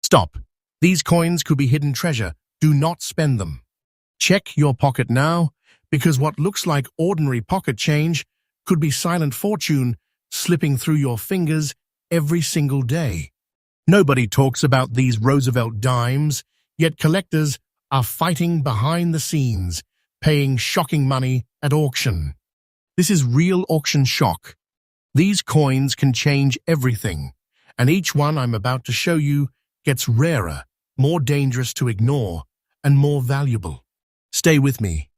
Stop. These coins could be hidden treasure. Do not spend them. Check your pocket now, because what looks like ordinary pocket change could be silent fortune slipping through your fingers every single day. Nobody talks about these Roosevelt dimes, yet collectors are fighting behind the scenes, paying shocking money at auction. This is real auction shock. These coins can change everything, and each one I'm about to show you gets rarer, more dangerous to ignore, and more valuable. Stay with me,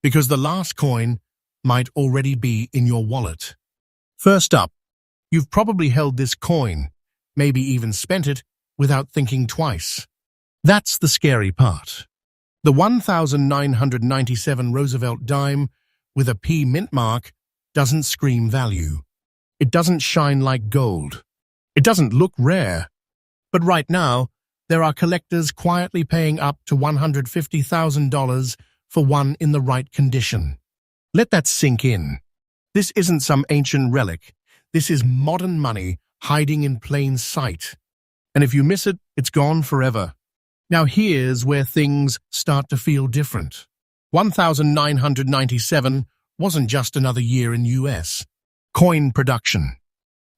because the last coin might already be in your wallet. First up, you've probably held this coin, maybe even spent it without thinking twice. That's the scary part. The 1997 Roosevelt dime with a P mint mark doesn't scream value. It doesn't shine like gold. It doesn't look rare. But right now, there are collectors quietly paying up to $150,000 for one in the right condition. Let that sink in. This isn't some ancient relic. This is modern money hiding in plain sight. And if you miss it, it's gone forever. Now here's where things start to feel different. 1997 wasn't just another year in U.S. coin production.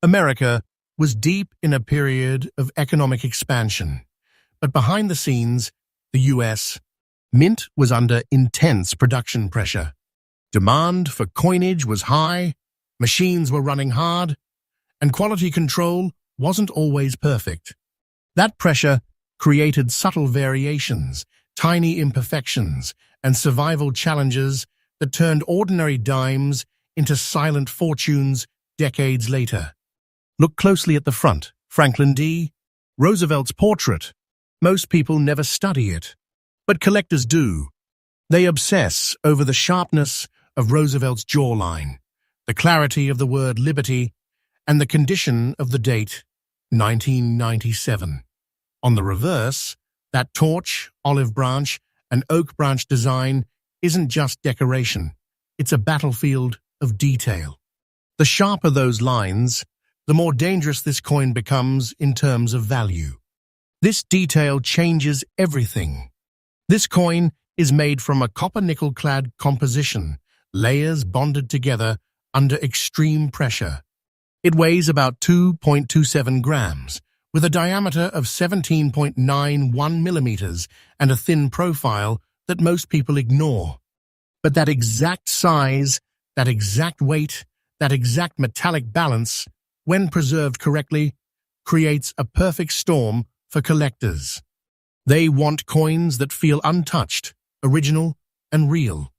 America was deep in a period of economic expansion. But behind the scenes, the U.S. Mint was under intense production pressure. Demand for coinage was high, machines were running hard, and quality control wasn't always perfect. That pressure created subtle variations, tiny imperfections, and survival challenges that turned ordinary dimes into silent fortunes decades later. Look closely at the front. Franklin D. Roosevelt's portrait. Most people never study it, but collectors do. They obsess over the sharpness of Roosevelt's jawline, the clarity of the word liberty, and the condition of the date, 1997. On the reverse, that torch, olive branch, and oak branch design isn't just decoration. It's a battlefield of detail. The sharper those lines, the more dangerous this coin becomes in terms of value. This detail changes everything. This coin is made from a copper-nickel-clad composition, layers bonded together under extreme pressure. It weighs about 2.27 grams, with a diameter of 17.91 millimeters and a thin profile that most people ignore. But that exact size, that exact weight, that exact metallic balance, when preserved correctly, creates a perfect storm for collectors. They want coins that feel untouched, original, and real.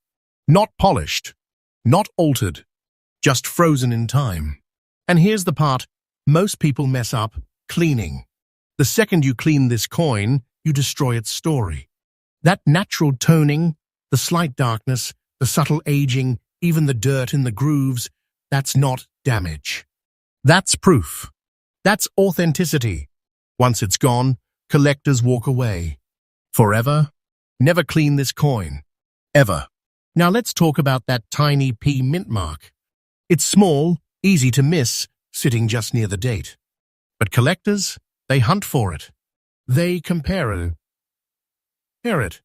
Not polished, not altered, just frozen in time. And here's the part most people mess up: cleaning. The second you clean this coin, you destroy its story. That natural toning, the slight darkness, the subtle aging, even the dirt in the grooves, that's not damage. That's proof. That's authenticity. Once it's gone, collectors walk away. Forever? Never clean this coin. Ever. Now let's talk about that tiny P mint mark. It's small, easy to miss, sitting just near the date. But collectors, they hunt for it. They compare it.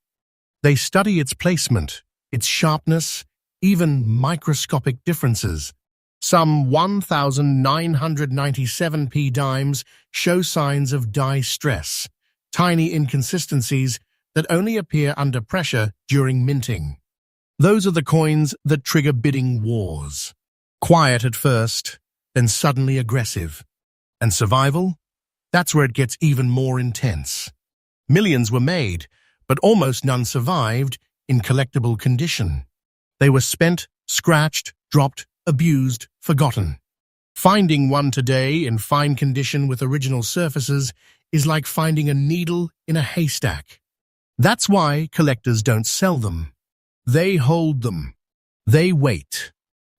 They study its placement, its sharpness, even microscopic differences. Some 1997 P dimes show signs of die stress, tiny inconsistencies that only appear under pressure during minting. Those are the coins that trigger bidding wars. Quiet at first, then suddenly aggressive. And survival? That's where it gets even more intense. Millions were made, but almost none survived in collectible condition. They were spent, scratched, dropped, abused, forgotten. Finding one today in fine condition with original surfaces is like finding a needle in a haystack. That's why collectors don't sell them. They hold them. They wait.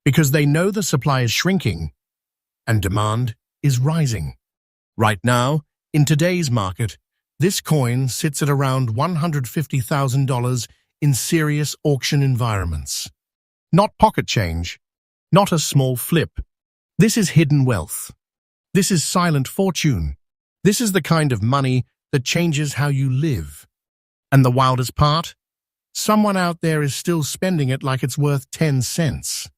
Because they know the supply is shrinking and demand is rising. Right now, in today's market, this coin sits at around $150,000 in serious auction environments. Not pocket change. Not a small flip. This is hidden wealth. This is silent fortune. This is the kind of money that changes how you live. And the wildest part? Someone out there is still spending it like it's worth 10 cents.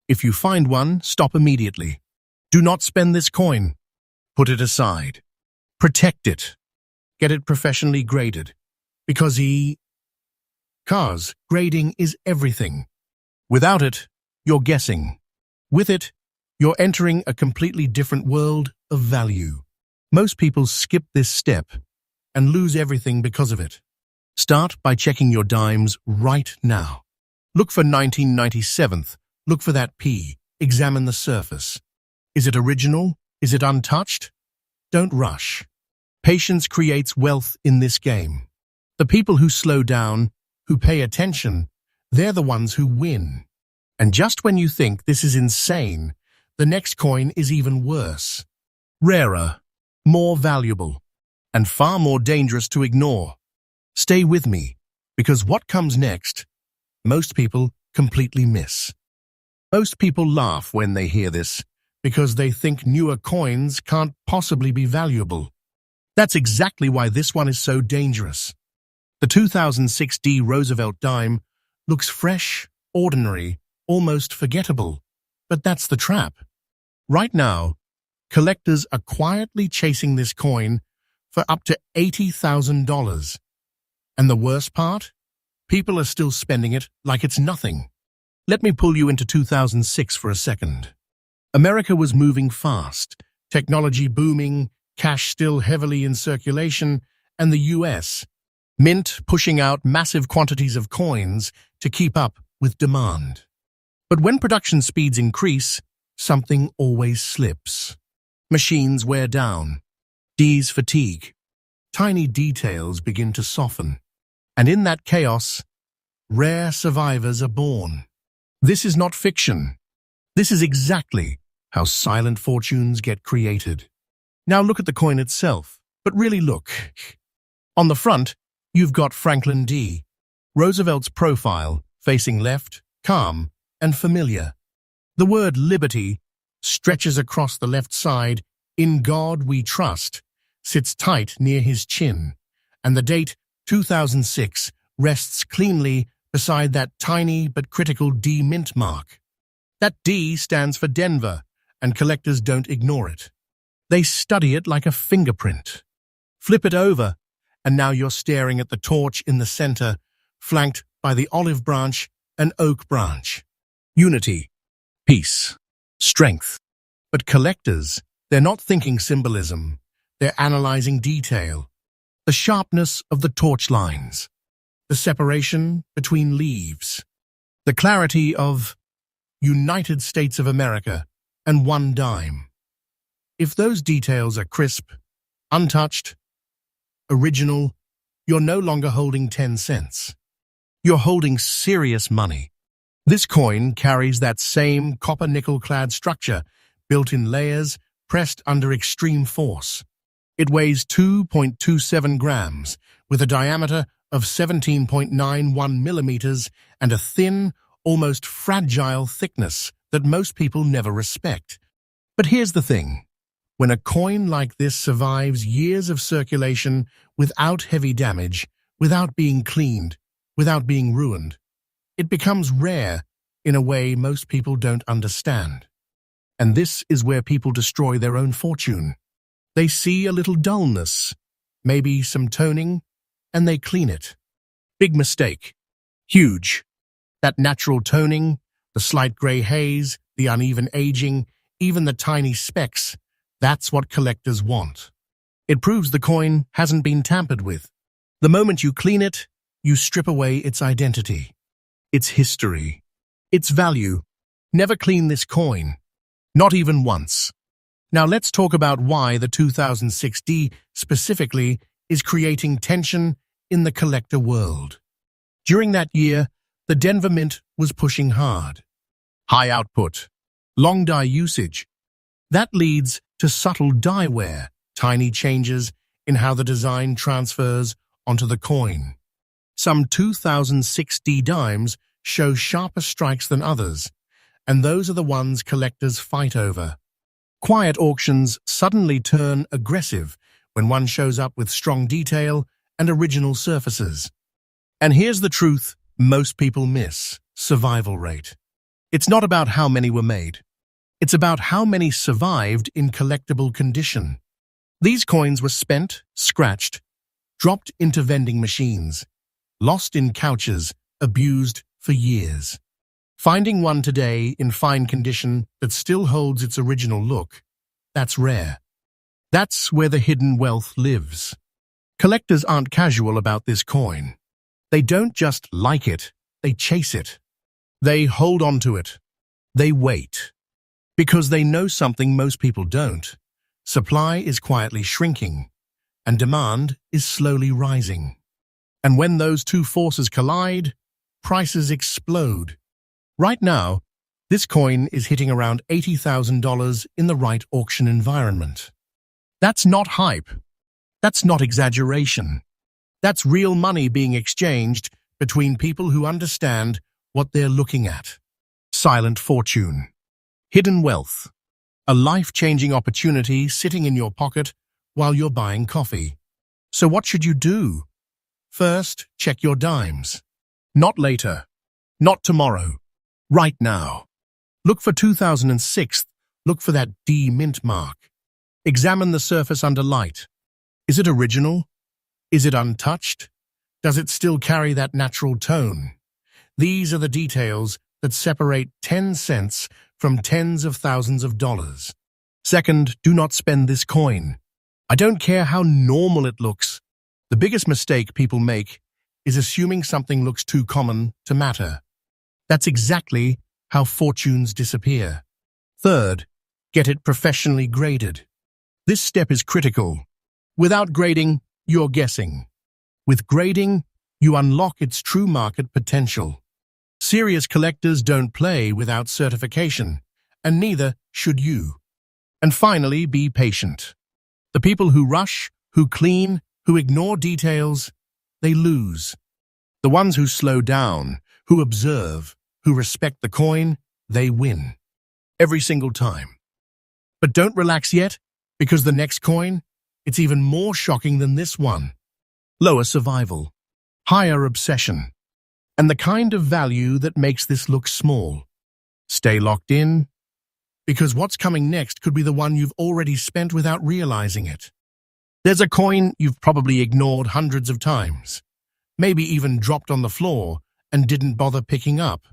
If you find one, stop immediately. Do not spend this coin. Put it aside. Protect it. Get it professionally graded. Because grading is everything. Without it, you're guessing. With it, you're entering a completely different world of value. Most people skip this step and lose everything because of it. Start by checking your dimes right now. Look for 1997. Look for that P. Examine the surface. Is it original? Is it untouched? Don't rush. Patience creates wealth in this game. The people who slow down, who pay attention, they're the ones who win. And just when you think this is insane, the next coin is even worse. Rarer, more valuable, and far more dangerous to ignore. Stay with me, because what comes next, most people completely miss. Most people laugh when they hear this, because they think newer coins can't possibly be valuable. That's exactly why this one is so dangerous. The 2006 Roosevelt dime looks fresh, ordinary, almost forgettable, but that's the trap. Right now, collectors are quietly chasing this coin for up to $80,000. And the worst part? People are still spending it like it's nothing. Let me pull you into 2006 for a second. America was moving fast, technology booming, cash still heavily in circulation, and the US, mint pushing out massive quantities of coins to keep up with demand. But when production speeds increase, something always slips. Machines wear down. D's fatigue. Tiny details begin to soften. And in that chaos, rare survivors are born. This is not fiction. This is exactly how silent fortunes get created. Now look at the coin itself, but really look. On the front, you've got Franklin D. Roosevelt's profile, facing left, calm, and familiar. The word liberty stretches across the left side, "In God we trust," sits tight near his chin, and the date 2006 rests cleanly beside that tiny but critical D mint mark. That D stands for Denver, and collectors don't ignore it. They study it like a fingerprint. Flip it over, and now you're staring at the torch in the center, flanked by the olive branch and oak branch. Unity, peace, strength. But collectors, they're not thinking symbolism. They're analyzing detail. The sharpness of the torch lines. The separation between leaves. The clarity of United States of America and one dime. If those details are crisp, untouched, original, you're no longer holding 10 cents. You're holding serious money. This coin carries that same copper-nickel-clad structure, built in layers, pressed under extreme force. It weighs 2.27 grams, with a diameter of 17.91 millimeters and a thin, almost fragile thickness that most people never respect. But here's the thing. When a coin like this survives years of circulation without heavy damage, without being cleaned, without being ruined, it becomes rare in a way most people don't understand. And this is where people destroy their own fortune. They see a little dullness, maybe some toning, and they clean it. Big mistake. Huge. That natural toning, the slight gray haze, the uneven aging, even the tiny specks, that's what collectors want. It proves the coin hasn't been tampered with. The moment you clean it, you strip away its identity, its history, its value. Never clean this coin. Not even once. Now let's talk about why the 2006 D specifically is creating tension in the collector world. During that year, the Denver Mint was pushing hard. High output, long die usage. That leads to subtle die wear, tiny changes in how the design transfers onto the coin. Some 2006 D dimes show sharper strikes than others, and those are the ones collectors fight over. Quiet auctions suddenly turn aggressive when one shows up with strong detail and original surfaces. And here's the truth most people miss: survival rate. It's not about how many were made. It's about how many survived in collectible condition. These coins were spent, scratched, dropped into vending machines, lost in couches, abused for years. Finding one today in fine condition that still holds its original look, that's rare. That's where the hidden wealth lives. Collectors aren't casual about this coin. They don't just like it, they chase it. They hold on to it. They wait. Because they know something most people don't. Supply is quietly shrinking, and demand is slowly rising. And when those two forces collide, prices explode. Right now, this coin is hitting around $80,000 in the right auction environment. That's not hype. That's not exaggeration. That's real money being exchanged between people who understand what they're looking at. Silent fortune. Hidden wealth. A life-changing opportunity sitting in your pocket while you're buying coffee. So what should you do? First, check your dimes. Not later. Not tomorrow. Right now. Look for 2006. Look for that D mint mark. Examine the surface under light. Is it original? Is it untouched? Does it still carry that natural tone? These are the details that separate 10 cents from tens of thousands of dollars. Second, do not spend this coin. I don't care how normal it looks. The biggest mistake people make is assuming something looks too common to matter. That's exactly how fortunes disappear. Third, get it professionally graded. This step is critical. Without grading, you're guessing. With grading, you unlock its true market potential. Serious collectors don't play without certification, and neither should you. And finally, be patient. The people who rush, who clean, who ignore details, they lose. The ones who slow down, who observe, who respect the coin, they win. Every single time. But don't relax yet, because the next coin, it's even more shocking than this one. Lower survival, higher obsession, and the kind of value that makes this look small. Stay locked in, because what's coming next could be the one you've already spent without realizing it. There's a coin you've probably ignored hundreds of times, maybe even dropped on the floor and didn't bother picking up.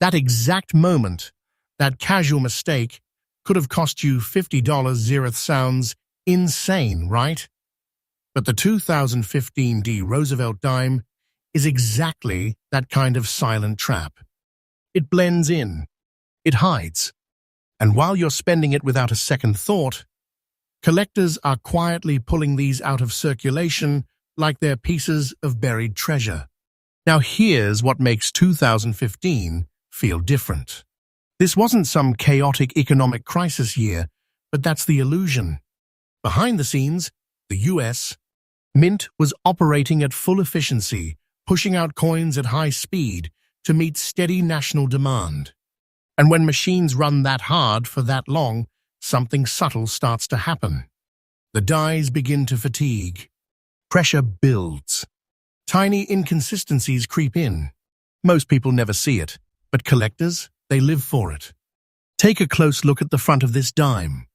That exact moment, that casual mistake, could have cost you $50. It sounds insane, right? But the 2015 D Roosevelt dime is exactly that kind of silent trap. It blends in. It hides. And while you're spending it without a second thought, collectors are quietly pulling these out of circulation like they're pieces of buried treasure. Now here's what makes 2015 feel different. This wasn't some chaotic economic crisis year, but that's the illusion. Behind the scenes, the US Mint was operating at full efficiency, pushing out coins at high speed to meet steady national demand. And when machines run that hard for that long, something subtle starts to happen. The dies begin to fatigue. Pressure builds. Tiny inconsistencies creep in. Most people never see it, but collectors, they live for it. Take a close look at the front of this dime.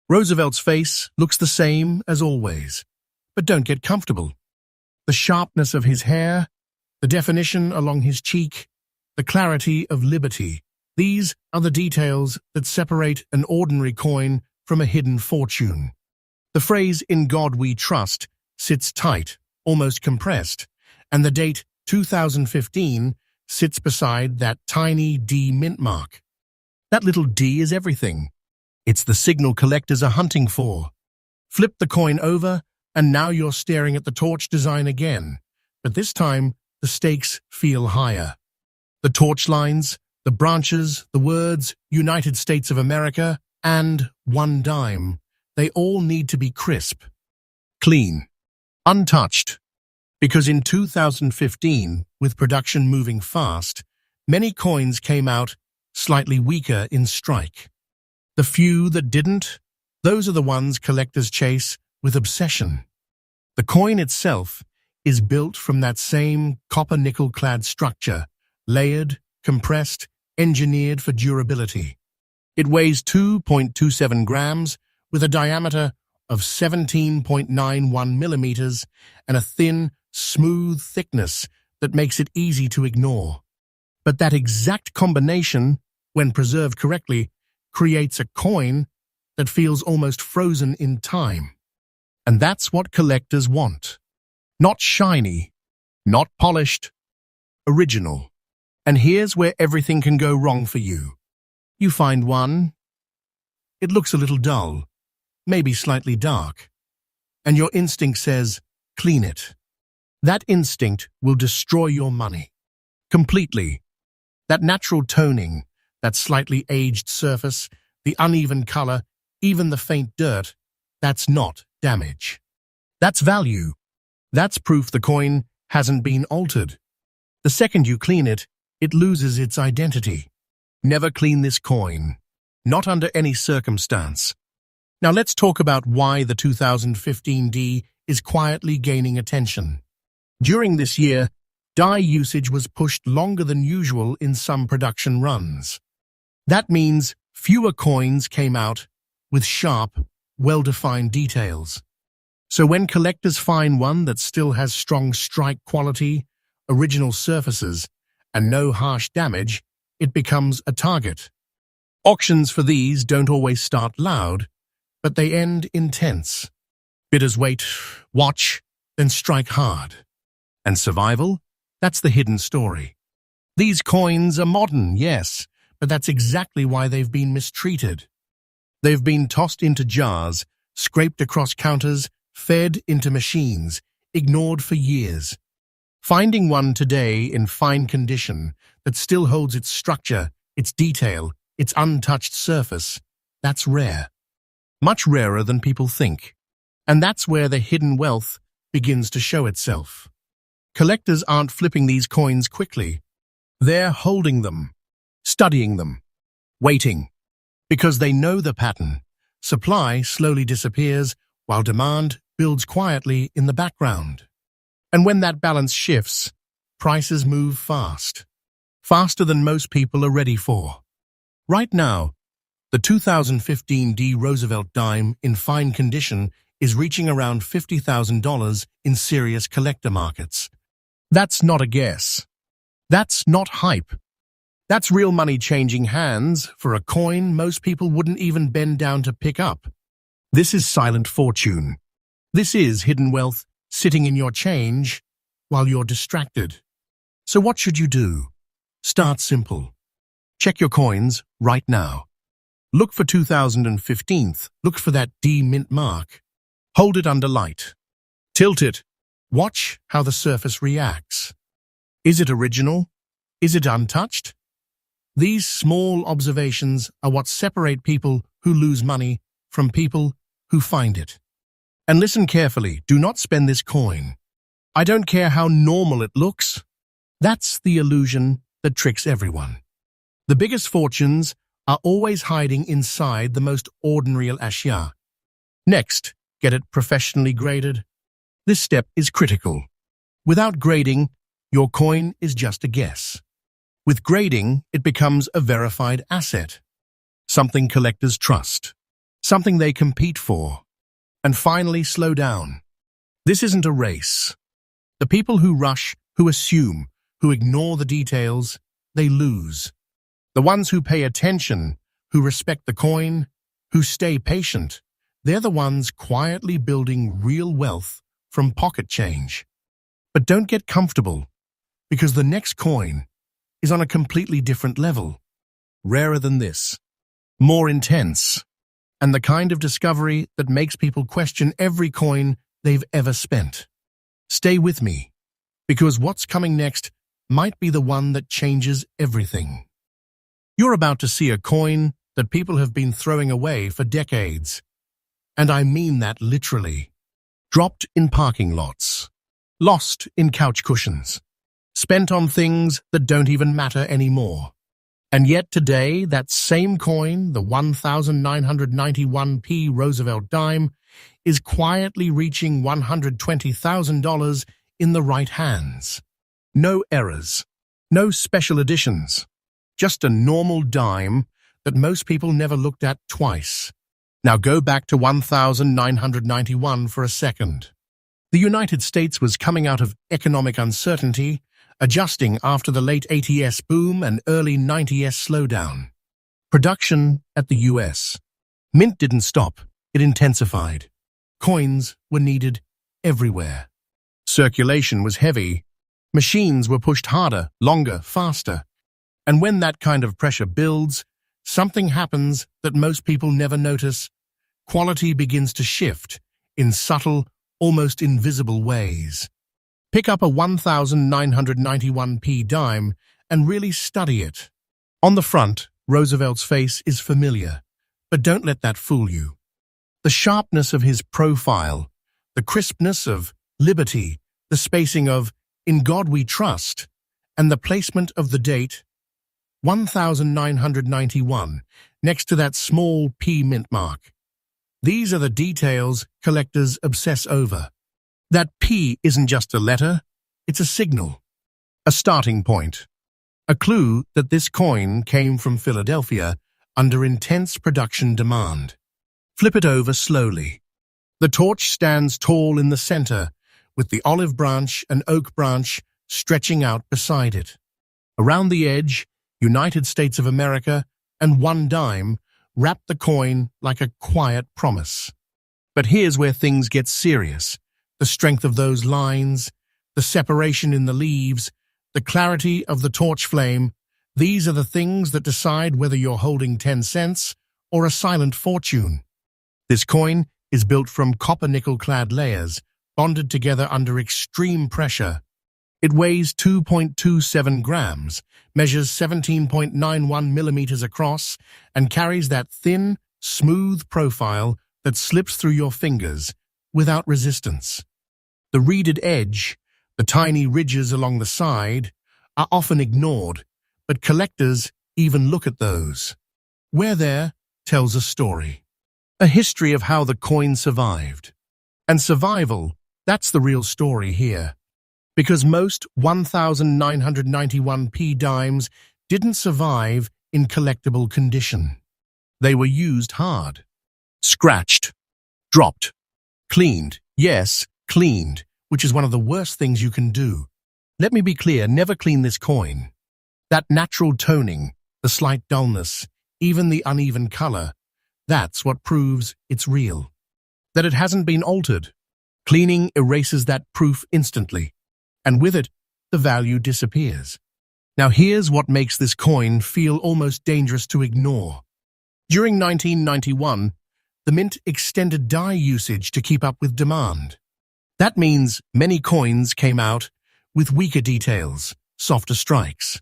Roosevelt's face looks the same as always, but don't get comfortable. The sharpness of his hair, the definition along his cheek, the clarity of liberty, these are the details that separate an ordinary coin from a hidden fortune. The phrase, "In God we trust," sits tight, almost compressed, and the date 2015 sits beside that tiny D mint mark. That little D is everything. It's the signal collectors are hunting for. Flip the coin over, and now you're staring at the torch design again, but this time the stakes feel higher. The torch lines, the branches, the words United States of America and one dime, they all need to be crisp, clean, untouched. Because in 2015, with production moving fast, many coins came out slightly weaker in strike. The few that didn't, those are the ones collectors chase with obsession. The coin itself is built from that same copper-nickel-clad structure, layered, compressed, engineered for durability. It weighs 2.27 grams with a diameter of 17.91 millimeters and a thin, smooth thickness that makes it easy to ignore. But that exact combination, when preserved correctly, creates a coin that feels almost frozen in time. And that's what collectors want. Not shiny, not polished, original. And here's where everything can go wrong for you. You find one, it looks a little dull, maybe slightly dark, and your instinct says, clean it. That instinct will destroy your money. Completely. That natural toning, that slightly aged surface, the uneven color, even the faint dirt, that's not damage. That's value. That's proof the coin hasn't been altered. The second you clean it, it loses its identity. Never clean this coin. Not under any circumstance. Now let's talk about why the 2015D is quietly gaining attention. During this year, die usage was pushed longer than usual in some production runs. That means fewer coins came out with sharp, well-defined details. So when collectors find one that still has strong strike quality, original surfaces, and no harsh damage, it becomes a target. Auctions for these don't always start loud, but they end intense. Bidders wait, watch, then strike hard. And survival? That's the hidden story. These coins are modern, yes, but that's exactly why they've been mistreated. They've been tossed into jars, scraped across counters, fed into machines, ignored for years. Finding one today in fine condition that still holds its structure, its detail, its untouched surface, that's rare. Much rarer than people think. And that's where the hidden wealth begins to show itself. Collectors aren't flipping these coins quickly. They're holding them, studying them, waiting. Because they know the pattern. Supply slowly disappears while demand builds quietly in the background. And when that balance shifts, prices move fast. Faster than most people are ready for. Right now, the 2015D Roosevelt dime in fine condition is reaching around $50,000 in serious collector markets. That's not a guess. That's not hype. That's real money changing hands for a coin most people wouldn't even bend down to pick up. This is silent fortune. This is hidden wealth sitting in your change while you're distracted. So what should you do? Start simple. Check your coins right now. Look for 2015. Look for that D mint mark. Hold it under light. Tilt it. Watch how the surface reacts. Is it original? Is it untouched? These small observations are what separate people who lose money from people who find it. And listen carefully, do not spend this coin. I don't care how normal it looks. That's the illusion that tricks everyone. The biggest fortunes are always hiding inside the most ordinary ashya. Next, get it professionally graded. This step is critical. Without grading, your coin is just a guess. With grading, it becomes a verified asset. Something collectors trust. Something they compete for. And finally, slow down. This isn't a race. The people who rush, who assume, who ignore the details, they lose. The ones who pay attention, who respect the coin, who stay patient, they're the ones quietly building real wealth from pocket change. But don't get comfortable, because the next coin is on a completely different level. Rarer than this. More intense. And the kind of discovery that makes people question every coin they've ever spent. Stay with me, because what's coming next might be the one that changes everything. You're about to see a coin that people have been throwing away for decades. And I mean that literally. Dropped in parking lots. Lost in couch cushions. Spent on things that don't even matter anymore. And yet today, that same coin, the 1991p Roosevelt dime, is quietly reaching $120,000 in the right hands. No errors, no special editions, just a normal dime that most people never looked at twice. Now go back to 1991 for a second. The United States was coming out of economic uncertainty, adjusting after the late 80s boom and early 90s slowdown. Production at the US. Mint didn't stop, it intensified. Coins were needed everywhere. Circulation was heavy. Machines were pushed harder, longer, faster. And when that kind of pressure builds, something happens that most people never notice. Quality begins to shift in subtle, almost invisible ways. Pick up a 1991p dime and really study it. On the front, Roosevelt's face is familiar, but don't let that fool you. The sharpness of his profile, the crispness of liberty, the spacing of "In God We Trust," and the placement of the date, 1991, next to that small P mint mark. These are the details collectors obsess over. That P isn't just a letter, it's a signal, a starting point, a clue that this coin came from Philadelphia under intense production demand. Flip it over slowly. The torch stands tall in the center, with the olive branch and oak branch stretching out beside it. Around the edge, United States of America and one dime wrap the coin like a quiet promise. But here's where things get serious. The strength of those lines, the separation in the leaves, the clarity of the torch flame, these are the things that decide whether you're holding 10 cents or a silent fortune. This coin is built from copper nickel-clad layers, bonded together under extreme pressure. It weighs 2.27 grams, measures 17.91 millimeters across, and carries that thin, smooth profile that slips through your fingers without resistance. The reeded edge, the tiny ridges along the side, are often ignored, but collectors even look at those. Wear There tells a story, a history of how the coin survived. And survival, that's the real story here. Because most 1991p dimes didn't survive in collectible condition. They were used hard. Scratched, dropped, cleaned. Yes, cleaned, which is one of the worst things you can do. Let me be clear, never clean this coin. That natural toning, the slight dullness, even the uneven color, that's what proves it's real. That it hasn't been altered. Cleaning erases that proof instantly, and with it, the value disappears. Now here's what makes this coin feel almost dangerous to ignore. During 1991, the Mint extended die usage to keep up with demand. That means many coins came out with weaker details, softer strikes.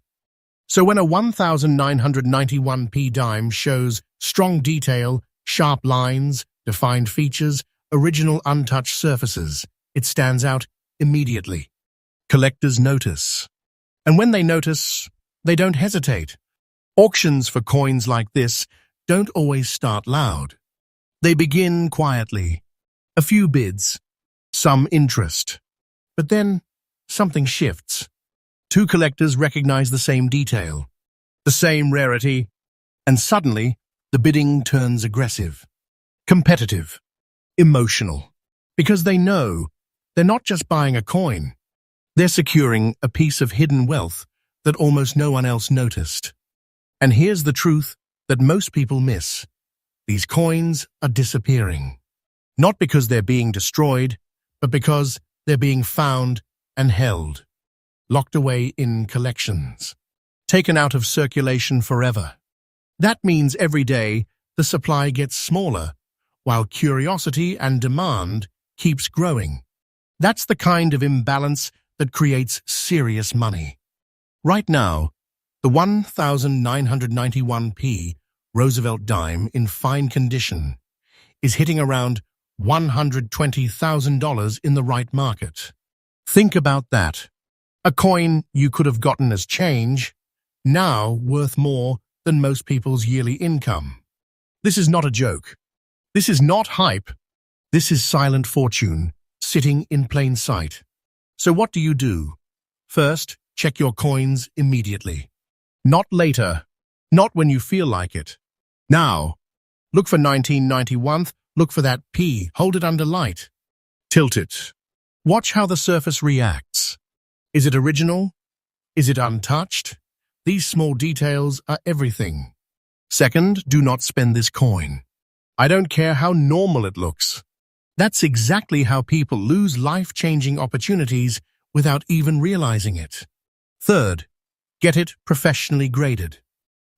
So when a 1991p dime shows strong detail, sharp lines, defined features, original untouched surfaces, it stands out immediately. Collectors notice. And when they notice, they don't hesitate. Auctions for coins like this don't always start loud. They begin quietly. A few bids, some interest. But then something shifts. Two collectors recognize the same detail, the same rarity, and suddenly the bidding turns aggressive, competitive, emotional. Because they know they're not just buying a coin. They're securing a piece of hidden wealth that almost no one else noticed. And here's the truth that most people miss. These coins are disappearing. Not because they're being destroyed, but because they're being found and held, locked away in collections, taken out of circulation forever. That means every day the supply gets smaller, while curiosity and demand keeps growing. That's the kind of imbalance that creates serious money. Right now, the 1991p Roosevelt dime in fine condition is hitting around $120,000 in the right market. Think about that. A coin you could have gotten as change, now worth more than most people's yearly income. This is not a joke. This is not hype. This is silent fortune, sitting in plain sight. So what do? First, check your coins immediately. Not later. Not when you feel like it. Now. Look for 1991, look for that P, hold it under light. Tilt it. Watch how the surface reacts. Is it original? Is it untouched? These small details are everything. Second, do not spend this coin. I don't care how normal it looks. That's exactly how people lose life-changing opportunities without even realizing it. Third, get it professionally graded.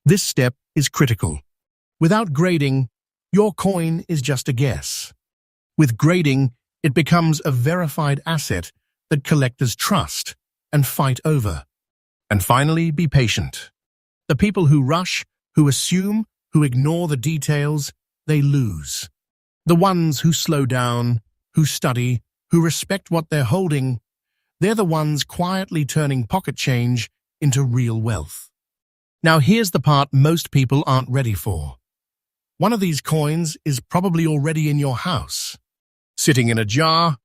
This step is critical. Without grading, your coin is just a guess. With grading, it becomes a verified asset that collectors trust and fight over. And finally, be patient. The people who rush, who assume, who ignore the details, they lose. The ones who slow down, who study, who respect what they're holding, they're the ones quietly turning pocket change into real wealth. Now here's the part most people aren't ready for. One of these coins is probably already in your house, sitting in a jar,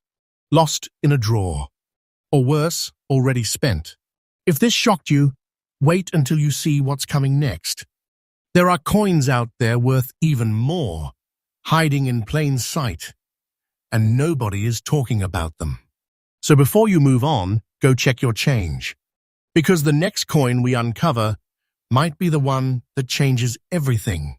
lost in a drawer, or worse, already spent. If this shocked you, wait until you see what's coming next. There are coins out there worth even more, hiding in plain sight, and nobody is talking about them. So before you move on, go check your change, because the next coin we uncover might be the one that changes everything.